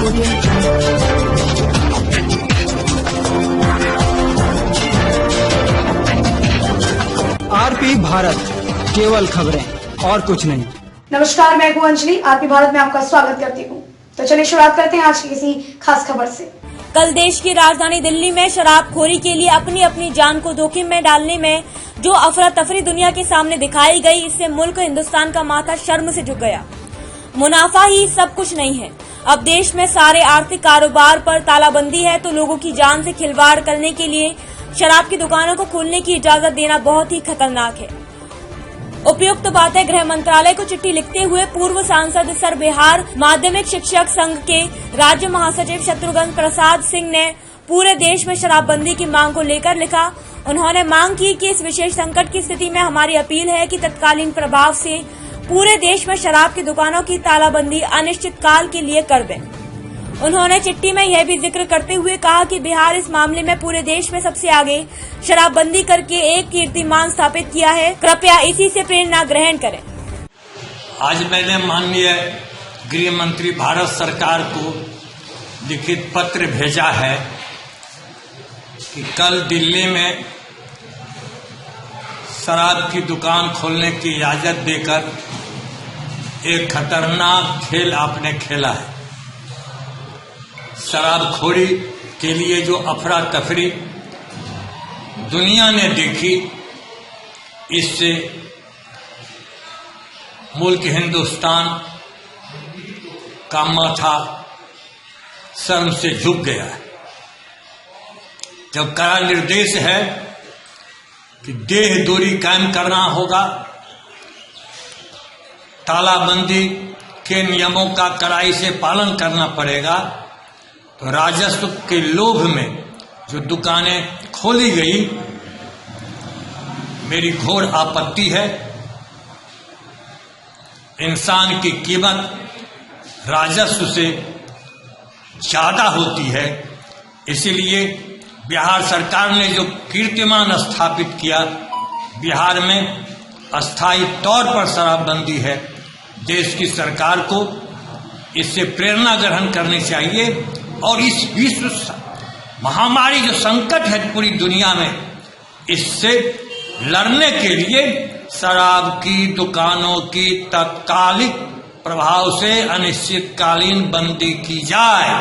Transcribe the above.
RP Bharat, केवल खबरें और कुछ नहीं। नमस्कार, मैं हूं अंजलि। आरपी भारत में आपका स्वागत करती हूं। तो चलिए शुरुआत करते हैं आज की किसी खास खबर से। कल देश की राजधानी दिल्ली में शराबखोरी के लिए अपनी अपनी जान को जोखिम में डालने में जो अफरा तफरी दुनिया के सामने दिखाई गई, इससे मुल्क हिंदुस्तान का माथा शर्म से झुक गया। मुनाफा ही सब कुछ नहीं है। अब देश में सारे आर्थिक कारोबार पर तालाबंदी है, तो लोगों की जान से खिलवाड़ करने के लिए शराब की दुकानों को खोलने की इजाजत देना बहुत ही खतरनाक है। उपयुक्त बातें गृह मंत्रालय को चिट्ठी लिखते हुए पूर्व सांसद सर बिहार माध्यमिक शिक्षक संघ के राज्य महासचिव शत्रुघ्न प्रसाद सिंह ने पूरे देश में शराबबंदी की मांग को लेकर लिखा। उन्होंने मांग की कि इस विशेष संकट की स्थिति में हमारी अपील है कि तत्कालीन प्रभाव से पूरे देश में शराब की दुकानों की तालाबंदी अनिश्चित काल के लिए कर दें। उन्होंने चिट्ठी में यह भी जिक्र करते हुए कहा कि बिहार इस मामले में पूरे देश में सबसे आगे शराबबंदी करके एक कीर्तिमान स्थापित किया है। कृपया इसी से प्रेरणा ग्रहण करें। आज मैंने माननीय गृह मंत्री भारत सरकार को लिखित पत्र भेजा है कि कल दिल्ली में शराब की दुकान खोलने की इजाजत देकर एक खतरनाक खेल आपने खेला है। शराबखोरी के लिए जो अफरा तफरी दुनिया ने देखी, इससे मुल्क हिंदुस्तान का माथा शर्म से झुक गया है। जब कड़ा निर्देश है कि देह दूरी कायम करना होगा, तालाबंदी के नियमों का कड़ाई से पालन करना पड़ेगा, तो राजस्व के लोभ में जो दुकानें खोली गई, मेरी घोर आपत्ति है। इंसान की कीमत राजस्व से ज्यादा होती है, इसीलिए बिहार सरकार ने जो कीर्तिमान स्थापित किया, बिहार में अस्थायी तौर पर शराबबंदी है। देश की सरकार को इससे प्रेरणा ग्रहण करनी चाहिए और इस विश्व महामारी जो संकट है पूरी दुनिया में, इससे लड़ने के लिए शराब की दुकानों की तत्कालिक प्रभाव से अनिश्चितकालीन बंदी की जाए।